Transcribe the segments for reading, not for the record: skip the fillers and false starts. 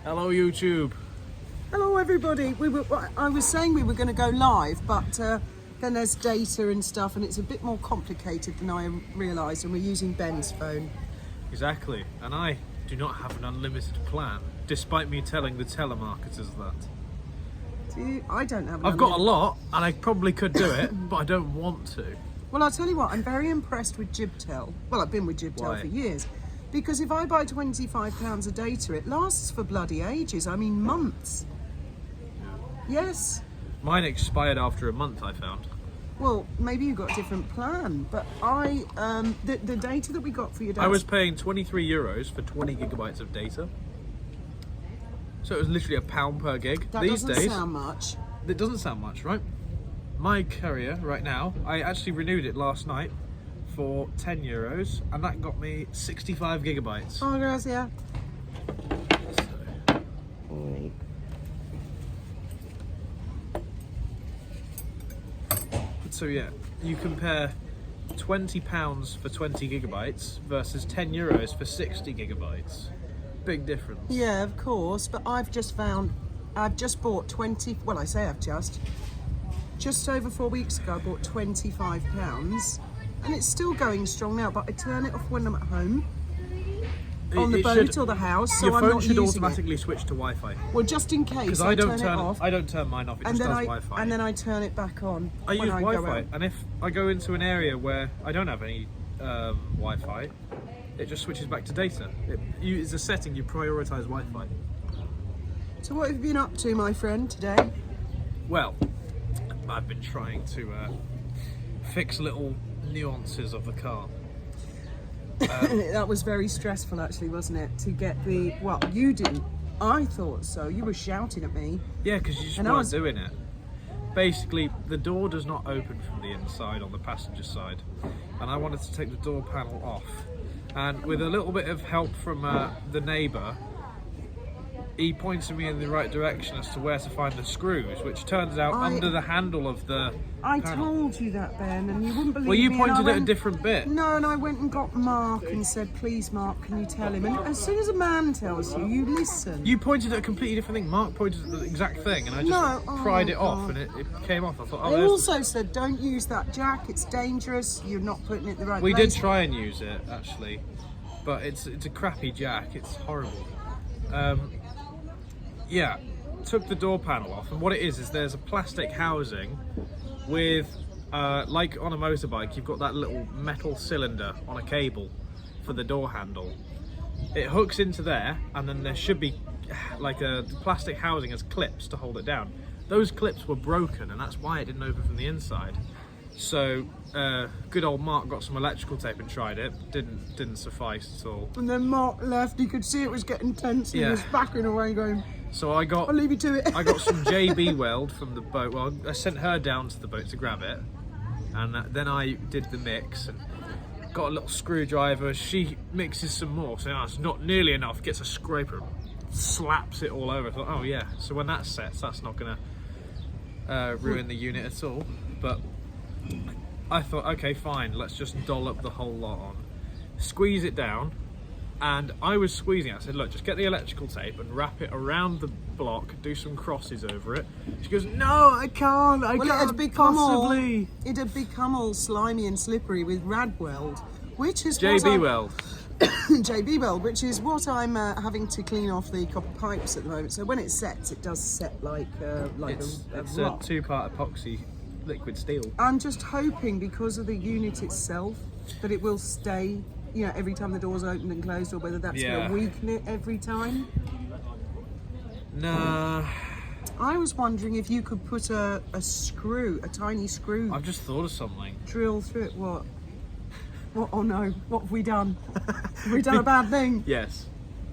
Hello, YouTube. Hello, everybody. I was saying we were going to go live, but then there's data and stuff, and it's a bit more complicated than I realised, and we're using Ben's phone. Exactly. And I do not have an unlimited plan, despite me telling the telemarketers that. I don't have. I've got a lot, and I probably could do it, but I don't want to. Well, I'll tell you what. I'm very impressed with Jibtel. Well, I've been with Jibtel Why? for years, because if I buy £25 of data, it lasts for bloody ages. I mean, months. Yes. Mine expired after a month, I found. Well, maybe you got a different plan, but the data that we got for your dad. I was paying €23 for 20 gigabytes of data. So it was literally £1 per gig. That These doesn't days, sound much. it doesn't sound much, right? My carrier right now, I actually renewed it last night for €10, and that got me 65 gigabytes. Oh, gracias. So yeah, you compare £20 for 20 gigabytes versus €10 for 60 gigabytes. Big difference. Yeah, of course, but I've just bought 20, well, I say I've just over 4 weeks ago I bought £25, and it's still going strong now, but I turn it off when I'm at home, on the boat or the house, so your I'm phone not should using automatically switch to Wi-Fi. Well, just in case, Because I don't turn it off, I don't turn mine off, it and just then does Wi-Fi. and then I turn it back on I use when I go Wi-Fi, out. and if I go into an area where I don't have any Wi-Fi, it just switches back to data. It's a setting, you prioritise Wi-Fi. So what have you been up to, my friend, today? Well, I've been trying to fix little nuances of the car. That was very stressful, actually, wasn't it? To get the, well, you didn't. I thought so. You were shouting at me. Yeah, because you just weren't doing it. Basically, the door does not open from the inside on the passenger side, and I wanted to take the door panel off. And with a little bit of help from the neighbour, he pointed me in the right direction as to where to find the screws, which turns out under the handle of the I panel. told you that, Ben, and you wouldn't believe me. Well, you and I pointed at a went- different bit. No, and I went and got Mark and said, please, Mark, can you tell him? And as soon as a man tells you, you listen. You pointed at a completely different thing. Mark pointed at the exact thing, and I just pried it off, and it came off. I thought, oh, They there's also said, don't use that jack, it's dangerous, you're not putting it in the right We place. did try and use it, actually, but it's a crappy jack. It's horrible. Yeah, took the door panel off, and what it is there's a plastic housing with, like on a motorbike, you've got that little metal cylinder on a cable for the door handle. It hooks into there, and then there should be like a plastic housing as clips to hold it down. Those clips were broken, and that's why it didn't open from the inside. So good old Mark got some electrical tape and tried it. Didn't suffice at all. And then Mark left, you could see it was getting tense, and he was backing away going, so I'll leave you to it. I got some JB weld from the boat. Well, I sent her down to the boat to grab it, and then I did the mix and got a little screwdriver. She mixes some more, so it's not nearly enough. Gets a scraper, slaps it all over. I thought, oh yeah. So when that sets, that's not gonna ruin the unit at all. But I thought, okay, fine. Let's just dollop the whole lot on, squeeze it down. And I was squeezing it. I said, look, just get the electrical tape and wrap it around the block, do some crosses over it. She goes, no, I can't, I can't possibly. It had become all slimy and slippery with rad weld, which is JB weld. JB weld, which is what I'm having to clean off the copper pipes at the moment. So when it sets, it does set like It's a a rock. 2-part epoxy liquid steel. I'm just hoping, because of the unit itself, that it will stay, you know, every time the door's opened and closed, or whether that's going to weaken it every time. Nah. I was wondering if you could put a tiny screw, I've just thought of something. drill through it. What? Oh no, what have we done? Have we done a bad thing? Yes.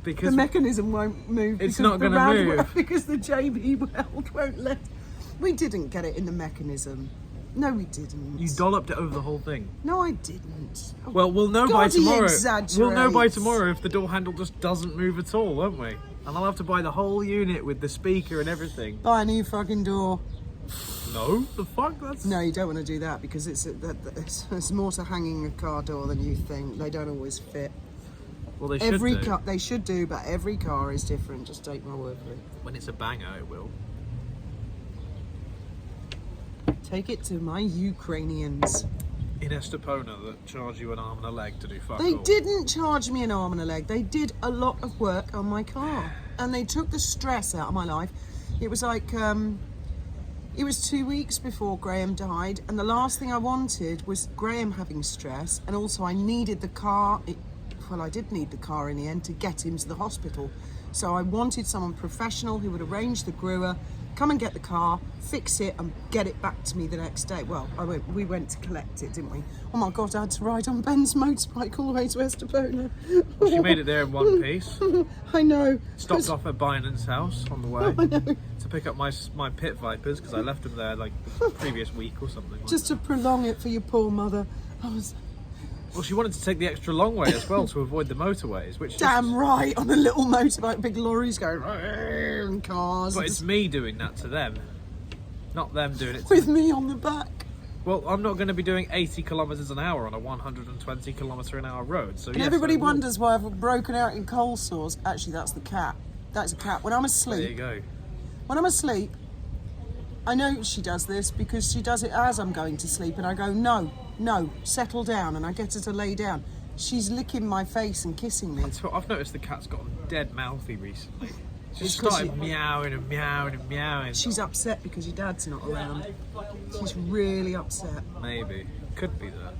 The Because mechanism won't move. It's because not the gonna rad move. weld- because the JB weld won't let. We didn't get it in the mechanism. No, we didn't. you dolloped it over the whole thing. No, I didn't. Oh, Well, we'll know God, by he tomorrow. exaggerates. We'll know by tomorrow if the door handle just doesn't move at all, won't we? And I'll have to buy the whole unit with the speaker and everything. buy a new fucking door. No, the fuck? That's No, you don't want to do that, because it's more to hanging a car door than you think. They don't always fit. Well, they should do. car, they should do, but every car is different. Just take my word for it. When it's a banger, it will. Take it to my Ukrainians. In Estepona, that charge you an arm and a leg to do fuck They all. didn't charge me an arm and a leg. They did a lot of work on my car, and they took the stress out of my life. It was like, it was 2 weeks before Graham died, and the last thing I wanted was Graham having stress, and also I needed the car. Well, I did need the car in the end to get him to the hospital. So I wanted someone professional who would arrange the grower, come and get the car, fix it, and get it back to me the next day. Well, we went to collect it, didn't we? Oh my God, I had to ride on Ben's motorbike all the way to Estepona. Well, she made it there in one piece. I know. Stopped off at Bynan's house on the way I know. to pick up my pit vipers because I left them there like the previous week or something. Just to prolong it for your poor mother. Well, she wanted to take the extra long way as well to avoid the motorways, which Damn right, on a little motorbike, big lorries going, and cars. But it's me doing that to them, not them doing it to with me. me on the back. Well, I'm not going to be doing 80 kilometres an hour on a 120 kilometre an hour road. So And yes, everybody I will. wonders why I've broken out in cold sores. Actually, that's the cat. That's a cat. When I'm There you asleep, go. I know she does this because she does it as I'm going to sleep, and I go, no, settle down, and I get her to lay down. She's licking my face and kissing me. That's what I've noticed. The cat's gotten dead mouthy recently. She's It's 'cause started meowing and meowing and meowing. She's upset because your dad's not around. She's really upset. Maybe. Could be that.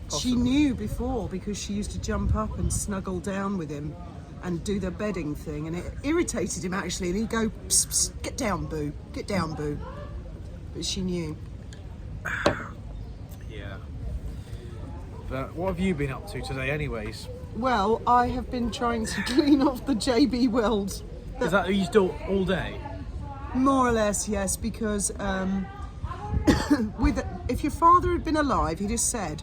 She Possibly. knew before because she used to jump up and snuggle down with him and do the bedding thing, and it irritated him actually, and he'd go, psst, psst, get down, boo, get down, boo. But she knew. Yeah. But what have you been up to today anyways? Well, I have been trying to clean off the JB Weld. Is that, are you still all day? More or less, yes, because if your father had been alive, he'd have said,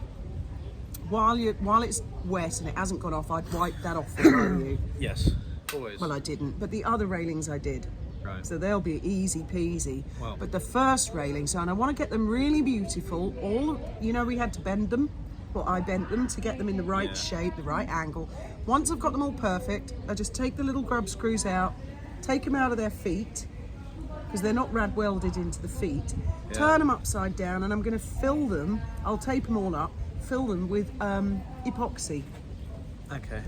while it's wet and it hasn't gone off, I'd wipe that off for you. Yes. Always. Well, I didn't, but the other railings I did. Right. So they'll be easy peasy. Well. But the first railings, and I want to get them really beautiful. We had to bend them. Well, I bent them to get them in the right shape, the right angle. Once I've got them all perfect, I just take the little grub screws out, take them out of their feet, because they're not rad welded into the feet. Yeah. Turn them upside down, and I'm going to fill them. I'll tape them all up, fill them with epoxy Okay.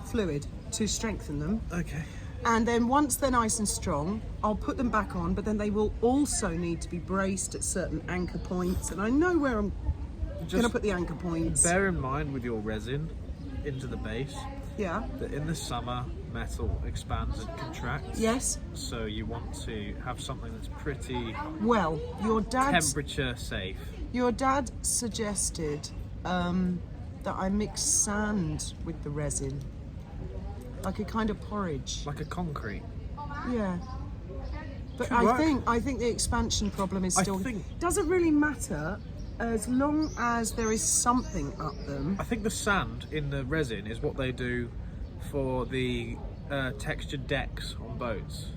fluid to strengthen them. Okay. And then once they're nice and strong, I'll put them back on, but then they will also need to be braced at certain anchor points. And I know where I'm going to put the anchor points. Bear in mind with your resin into the base Yeah. that in the summer metal expands and contracts. Yes. So you want to have something that's pretty Well, your dad temperature suggested that I mix sand with the resin, like a kind of porridge. like a concrete. Yeah. But Could work. I think the expansion problem is I still think- doesn't really matter as long as there is something up them. I think the sand in the resin is what they do for the textured decks on boats.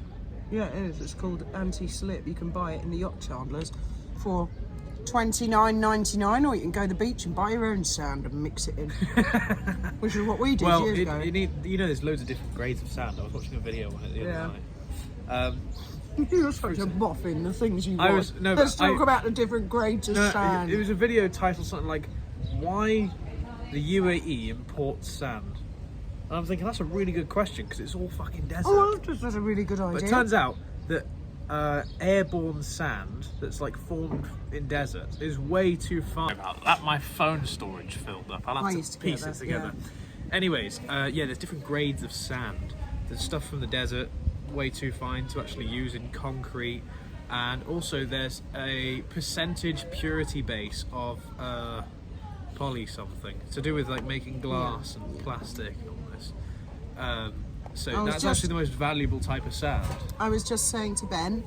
Yeah, it is. It's called anti-slip. You can buy it in the yacht chandlers for $29.99, or you can go to the beach and buy your own sand and mix it in, which is what we did Well, years ago. there's loads of different grades of sand. I was watching a video on it the other night. You're such a boffin, the things you I want. was- no, Let's but talk about the different grades of No, sand. it was a video titled something like "Why the UAE imports sand." And I'm thinking that's a really good question because it's all fucking desert. Oh, that's a really good But idea. it turns out that airborne sand that's like formed in deserts is way too far. About that, my phone storage filled up. I'll I have used to to get piece it that, together. Anyways, there's different grades of sand. There's stuff from the desert, way too fine to actually use in concrete, and also there's a percentage purity base of poly something to do with like making glass and plastic and all this. So I was that's just- actually the most valuable type of sand. I was just saying to Ben,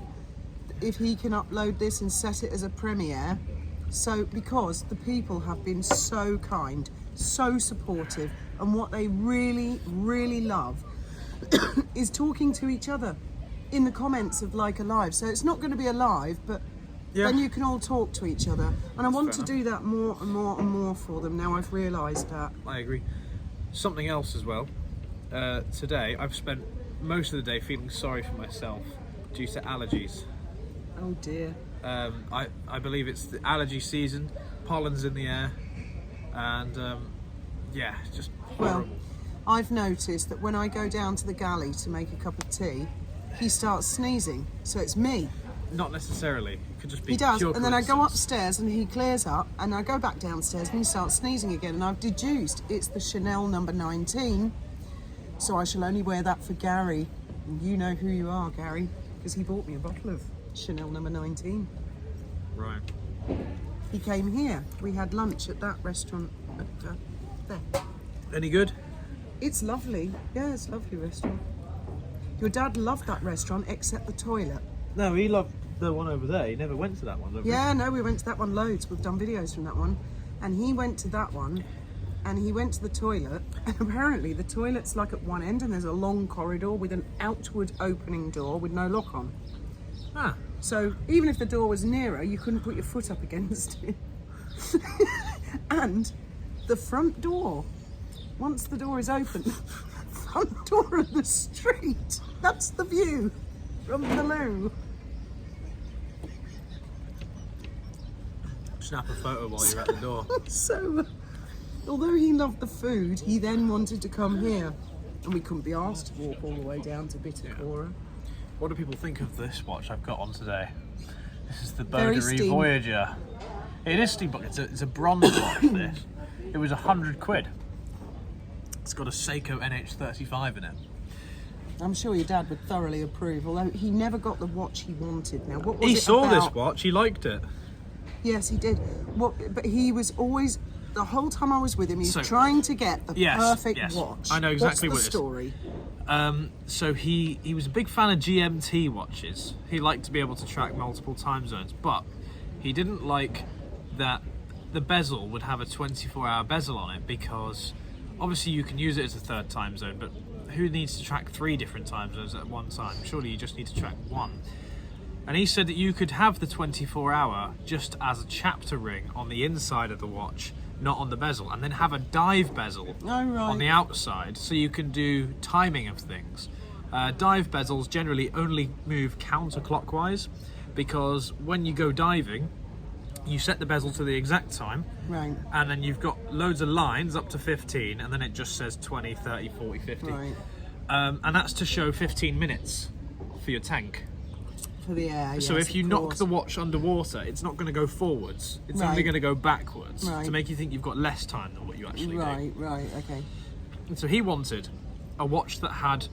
if he can upload this and set it as a premiere, because the people have been so kind, so supportive, and what they really, really love is talking to each other in the comments of like a live. So it's not going to be a live, but then you can all talk to each other. And I want to fair do that more and more and more for them now I've realised that. I agree. Something else as well. Today, I've spent most of the day feeling sorry for myself due to allergies. Oh dear. I believe it's the allergy season, pollen's in the air, and yeah, just horrible. Well, I've noticed that when I go down to the galley to make a cup of tea, he starts sneezing. So it's me. Not necessarily. It could just be He does, pure and then I go coincidence. upstairs and he clears up, and I go back downstairs and he starts sneezing again, and I've deduced it's the Chanel number 19, so I shall only wear that for Gary. And you know who you are, Gary, because he bought me a bottle of Chanel number 19. Right. He came here. We had lunch at that restaurant there. Any good? It's lovely. Yeah, it's a lovely restaurant. Your dad loved that restaurant except the toilet. No, he loved the one over there. He never went to that one. Did he? Yeah, no, we went to that one loads. We've done videos from that one. And he went to that one and he went to the toilet. And apparently the toilet's like at one end and there's a long corridor with an outward opening door with no lock on. Ah, So even if the door was nearer, you couldn't put your foot up against it. And the front door, once the door is open, front door of the street, that's the view from the loo. snap a photo while you're at the door. So, although he loved the food, he then wanted to come here. And we couldn't be asked to walk all the way down to Bittercora. What do people think of this watch I've got on today? This is the Very Bodery steam. Voyager. It is steampunk. It's a bronze watch. This. It was £100. It's got a Seiko NH35 in it. I'm sure your dad would thoroughly approve, although he never got the watch he wanted. Now, what was He it saw about? this watch. He liked it. Yes, he did. But he was always, the whole time I was with him, he was So- trying to get the Yes, perfect yes. watch. I know exactly What's the what it is. story? So he was a big fan of GMT watches. He liked to be able to track multiple time zones, but he didn't like that the bezel would have a 24-hour bezel on it, because obviously you can use it as a third time zone, but who needs to track 3 different time zones at one time? Surely you just need to track 1. And he said that you could have the 24-hour just as a chapter ring on the inside of the watch, not on the bezel, and then have a dive bezel Oh, right. on the outside, so you can do timing of things. Dive bezels generally only move counterclockwise, because when you go diving, you set the bezel to the exact time, Right. and then you've got loads of lines up to 15, and then it just says 20, 30, 40, 50. Right. And that's to show 15 minutes for your tank. For the air, So yes, if you of knock course. the watch underwater, it's not going to go forwards. It's only Right. going to go backwards Right. to make you think you've got less time than what you actually do. Right, okay. And so he wanted a watch that had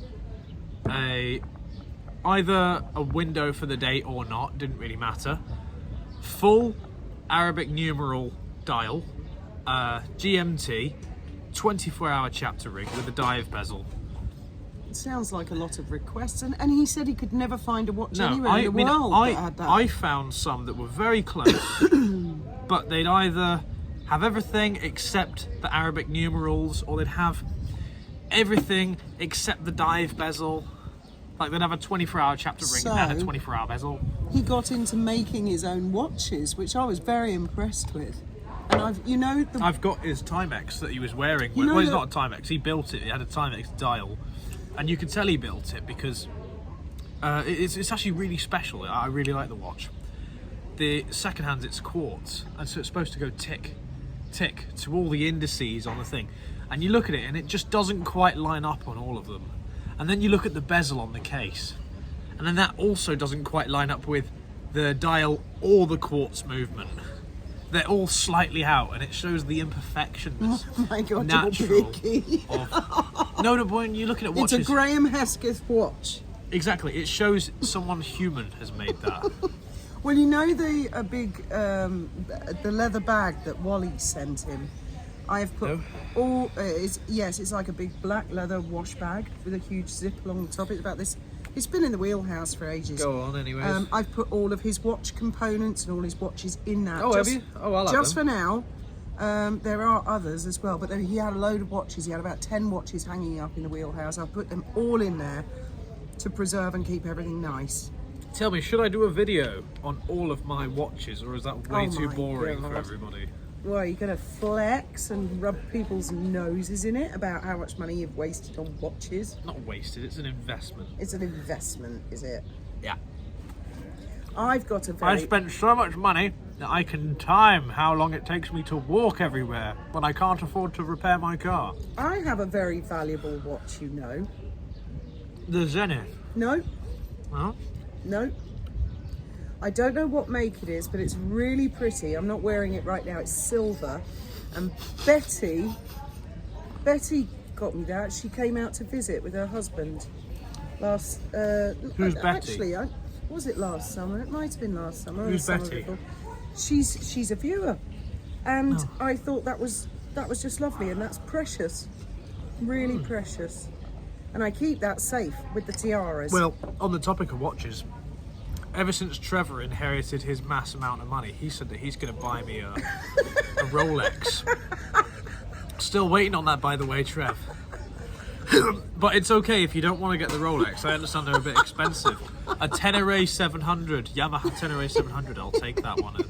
either a window for the day or not, didn't really matter. Full Arabic numeral dial, GMT, 24-hour chapter ring with a dive bezel. It sounds like a lot of requests, and he said he could never find a watch No, anywhere in the world that had that. I found some that were very close, but they'd either have everything except the Arabic numerals, or they'd have everything except the dive bezel. Like they'd have a 24-hour chapter ring and a So- 24-hour bezel. He got into making his own watches, which I was very impressed with. And I've got his Timex that he was wearing. You know Well, it's that- not a Timex. He built it. He had a Timex dial, and you could tell he built it because it's actually really special. I really like the watch. The second hand, it's quartz, and so it's supposed to go tick, tick to all the indices on the thing. And you look at it, and it just doesn't quite line up on all of them. And then you look at the bezel on the case, and then that also doesn't quite line up with the dial or the quartz movement. They're all slightly out, and it shows the imperfections. oh my God, natural you're picky. No, but when you're looking at It's watches, a Graham Hesketh watch. exactly, it shows someone human has made that. Well, you know the leather bag that Wally sent him. I have put No. all. It's like a big black leather wash bag with a huge zip along the top. It's about this. It's been in the wheelhouse for ages. Go on, anyways. I've put all of his watch components and all his watches in that. Oh, have you? Oh, I'll have Just them. for now. There are others as well, but he had a load of watches. He had about 10 watches hanging up in the wheelhouse. I've put them all in there to preserve and keep everything nice. Tell me, should I do a video on all of my watches, or is that way Oh too my boring for God. everybody? Well, you're going to flex and rub people's noses in it about how much money you've wasted on watches. Not wasted, it's an investment. It's an investment, is it? Yeah. I've got a very... I spent so much money that I can time how long it takes me to walk everywhere when I can't afford to repair my car. I have a very valuable watch, you know. The Zenith. No, Huh? no. I don't know what make it is, but it's really pretty. I'm not wearing it right now. It's silver. And Betty got me that. She came out to visit with her husband last... Who's Betty? Actually, was it last summer? It might have been last summer. or Who's the summer Betty? before. She's a viewer. And I thought that was just lovely, and that's precious. Really precious. And I keep that safe with the tiaras. Well, on the topic of watches, ever since Trevor inherited his mass amount of money, he said that he's going to buy me a Rolex. Still waiting on that, by the way, Trev. But it's okay if you don't want to get the Rolex. I understand they're a bit expensive. A Tenere 700, Yamaha Tenere 700, I'll take that one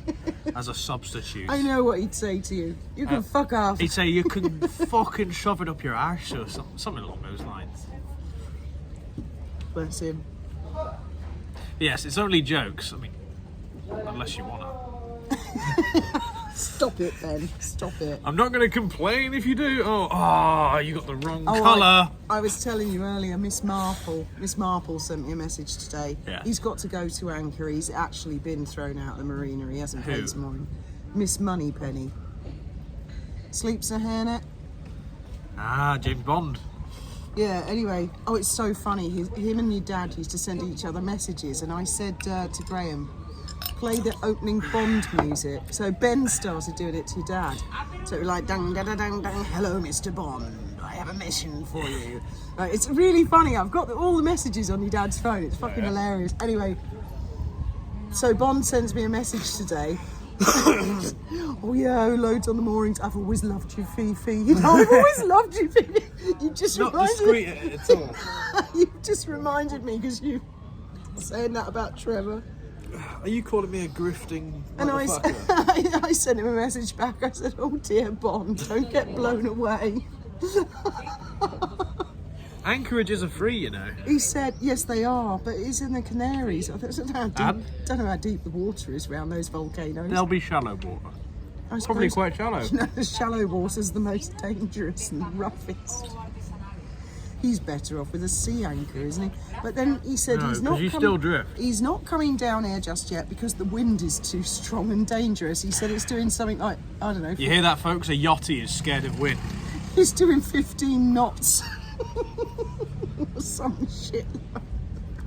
as a substitute. I know what he'd say to you. You can fuck off. He'd say you can fucking shove it up your arse or something along those lines. Bless him. Yes, it's only jokes. I mean, unless you want to. Stop it, Ben. Stop it. I'm not going to complain if you do. Oh, you got the wrong colour. I was telling you earlier, Miss Marple sent me a message today. Yeah. He's got to go to Anchor. He's actually been thrown out of the marina. He hasn't Who? paid his morning. Miss Moneypenny. Sleeps a hairnet. Ah, James Bond. Yeah, anyway. Oh, it's so funny. Him and your dad used to send each other messages, and I said to Graham, play the opening Bond music. So Ben started doing it to your dad. So it was like, dang, dang, dang, dang, hello, Mr. Bond. I have a mission for you. Right, it's really funny. I've got all the messages on your dad's phone. It's fucking hilarious. Anyway, so Bond sends me a message today. Oh yeah, loads on the moorings. I've always loved you, Fifi. You know, I've always loved you, Fifi. You just Not reminded discreet me. at all. You just reminded me because you saying that about Trevor. Are you calling me a grifting And motherfucker? I sent him a message back. I said, oh dear, Bond, don't get blown away. Anchorages are free, you know. He said, yes, they are, but it's in the Canaries. I don't know how deep the water is around those volcanoes. They'll be shallow water. I Probably suppose- quite shallow. You know, the shallow water's the most dangerous and roughest. He's better off with a sea anchor, isn't he? But then he said No, he's 'cause not you still drift. He's not coming down here just yet because the wind is too strong and dangerous. He said it's doing something like, I don't know. You hear that, folks? A yachty is scared of wind. He's doing 15 knots. Or some shit.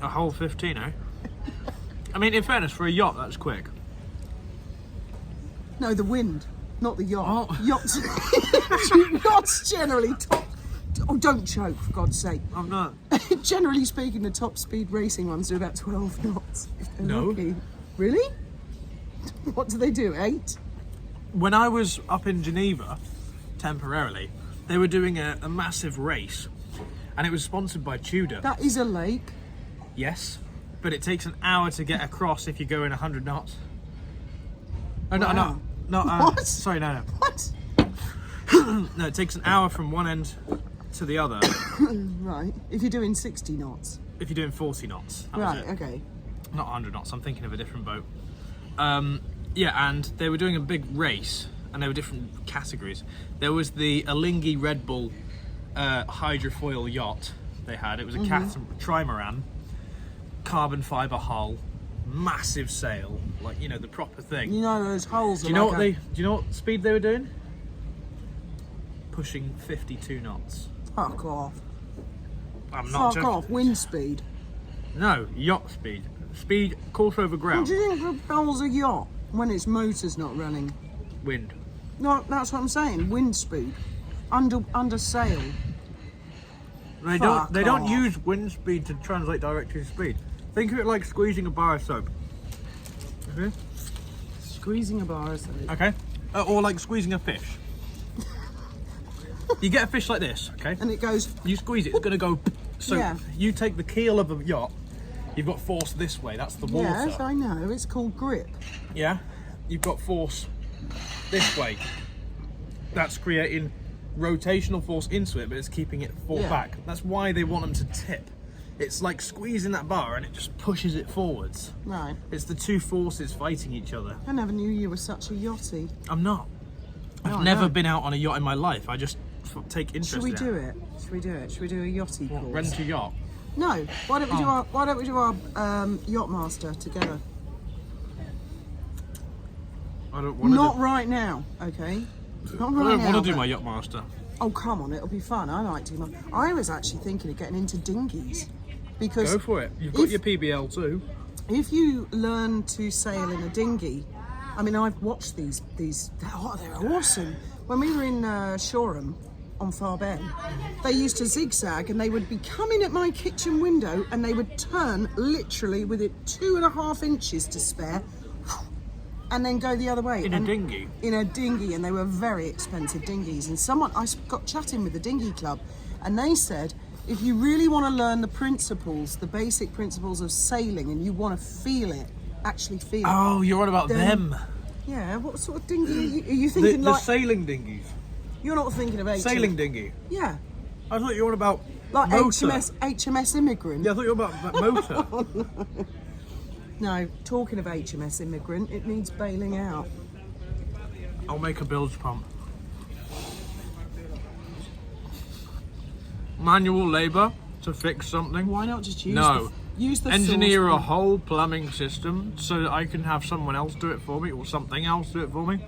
A whole 15, eh? I mean, in fairness, for a yacht, that's quick. No, the wind, not the yacht. Oh. Yachts generally top. Oh, don't choke, for God's sake. I'm not. Generally speaking, the top speed racing ones do about 12 knots. If they're No. lucky. Really? What do they do? 8? When I was up in Geneva, temporarily, they were doing a massive race. And it was sponsored by Tudor. That is a lake. Yes, but it takes an hour to get across if you go in 100 knots. Oh, no, Wow. no. What? Sorry, no. What? No, it takes an hour from one end to the other Right. If you're doing 60 knots. if you're doing 40 knots. That was Right, it. okay. Not 100 knots, I'm thinking of a different boat. Yeah, and they were doing a big race, and there were different categories. There was the Alinghi Red Bull hydrofoil yacht they had. It was a trimaran, carbon fibre hull, massive sail, like, you know, the proper thing. You know those holes. Do you know what speed they were doing? Pushing 52 knots. Fuck off. I'm not Fuck joking. off. Wind speed. No, yacht speed. Speed course over What ground. do you think propels a yacht when its motor's not running? Wind. No, that's what I'm saying. Wind speed. Under sail. They Fuck don't off. use wind speed to translate directly to speed. Think of it like squeezing a bar of soap. Okay? Squeezing a bar of soap. Okay? Or like squeezing a fish. You get a fish like this, okay? And it goes. You squeeze it, it's going to go. So Yeah. you take the keel of a yacht, you've got force this way, that's the water. Yes, I know. It's called grip. Yeah? You've got force this way, that's creating rotational force into it, but it's keeping it back. That's why they want them to tip. It's like squeezing that bar and it just pushes it forwards. Right. It's the two forces fighting each other. I never knew you were such a yachty. I'm not. I've never been out on a yacht in my life. I just take interest in it. Should we do it? Should we do it? Should we do a yachty course? Rent a yacht? No. Why don't we do our yacht master together? I don't want to. Not right now, okay? Not right I don't now. want to do my yacht master. Oh come on, it'll be fun. I like to. I was actually thinking of getting into dinghies because Go for it. You've got your PBL too. if you learn to sail in a dinghy, I mean, I've watched these. They're awesome. When we were in Shoreham on Far Bay, they used to zigzag, and they would be coming at my kitchen window, and they would turn literally with it 2.5 inches to spare, and then go the other way. In a dinghy? In a dinghy, and they were very expensive dinghies. And I got chatting with the dinghy club, and they said, if you really want to learn the principles, the basic principles of sailing, and you want to feel it, actually feel it. Oh, you're on about them. Yeah, what sort of dinghy are you thinking? The Like, sailing dinghies. you're not thinking of HMS. Sailing dinghy. Yeah, I thought you were on about like motor. HMS Immigrant. Yeah, I thought you were about motor. No, talking of HMS Immigrant, it needs bailing out. I'll make a bilge pump. Manual labour to fix something. Why not just use use the engineer saucepan? a whole plumbing system so that I can have someone else do it for me, or something else do it for me.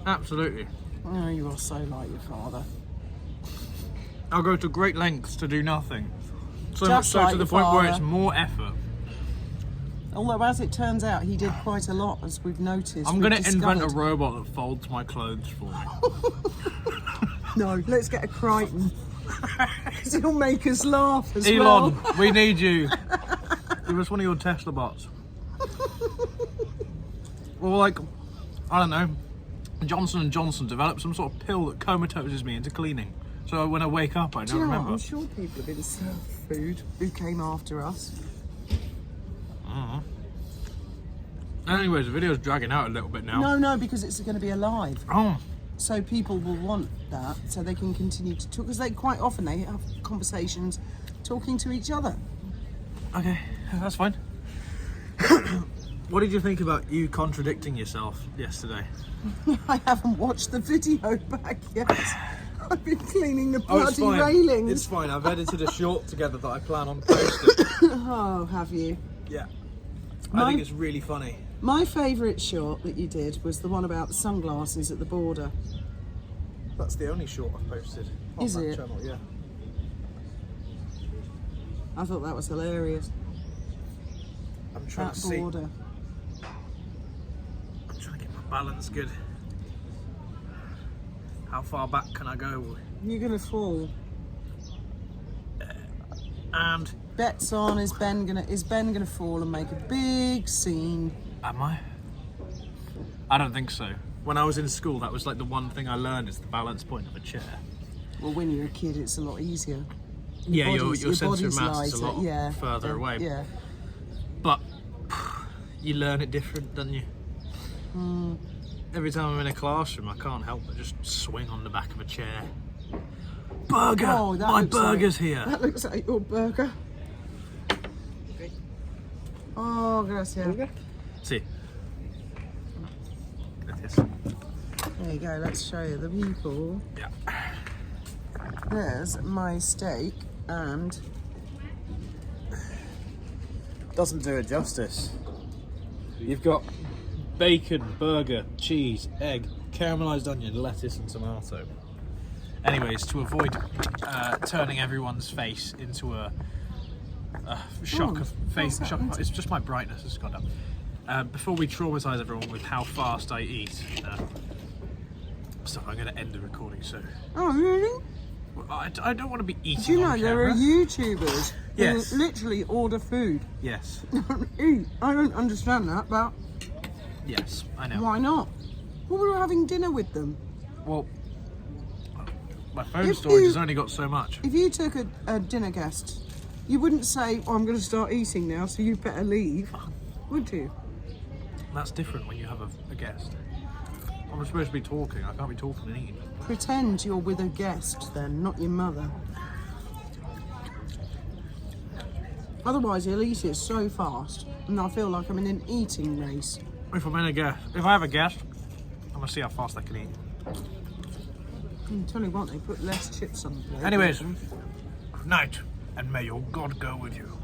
Absolutely. Oh, you are so like your father. I'll go to great lengths to do nothing. So much Just so like to the your point where father. it's more effort. Although, as it turns out, he did quite a lot, as we've noticed. I'm We've going to invent a discovered. robot that folds my clothes for me. No, let's get a Crichton. 'Cause it'll make us laugh as Elon, well. we need you. Give us one of your Tesla bots. Or like, I don't know, Johnson & Johnson developed some sort of pill that comatoses me into cleaning. So when I wake up, I Do don't you know what? remember. I'm sure people have been served food who came after us. Anyways, the video's dragging out a little bit now. No, because it's going to be alive. Oh, So people will want that, so they can continue to talk. Because quite often they have conversations talking to each other. okay, that's fine. What did you think about you contradicting yourself yesterday? I haven't watched the video back yet. I've been cleaning the Oh, it's bloody fine. railings. It's fine. I've edited a short together that I plan on posting. Oh, have you? Yeah. I Mine- think it's really funny. My favourite short that you did was the one about the sunglasses at the border. That's the only short I've posted on Is that it? channel, yeah. I thought that was hilarious. I'm trying That to see. border. I'm trying to get my balance good. How far back can I go? You're gonna fall. And Bets on is Ben gonna fall and make a big scene? am I? I don't think so. When I was in school, that was like the one thing I learned is the balance point of a chair. Well, when you're a kid, it's a lot easier. Yeah, your body's- sense of body's mass is a lighter, lot yeah, further away. Yeah. But you learn it different, don't you? Every time I'm in a classroom, I can't help but just swing on the back of a chair. Burger! Oh, that My looks like- burger's here! That looks like your burger. Oh, gracias. See. Gracias. There you go. Let's show you the people. Yeah. There's my steak and Doesn't do it justice. You've got bacon, burger, cheese, egg, caramelised onion, lettuce and tomato. Anyways, to avoid turning everyone's face into a shock of face, what's shock. happened? It's just my brightness has gone down. Before we traumatise everyone with how fast I eat, so I'm going to end the recording soon. oh really? I don't want to be eating. Do you know on there are camera. YouTubers Yes. who literally order food? Yes, Eat. I don't understand that, but yes, I know. why not? Well, we were having dinner with them. Well, my phone If storage you- has only got so much. If you took a dinner guest, you wouldn't say, "Oh, I'm going to start eating now, so you better leave," would you? That's different when you have a guest. I'm supposed to be talking. I can't be talking and eating. Pretend you're with a guest then, not your mother. Otherwise, he'll eat it so fast, and I feel like I'm in an eating race. If I have a guest, I'm gonna see how fast they can eat. Tell you what, they put less chips on the plate. Anyways, good night, and may your God go with you.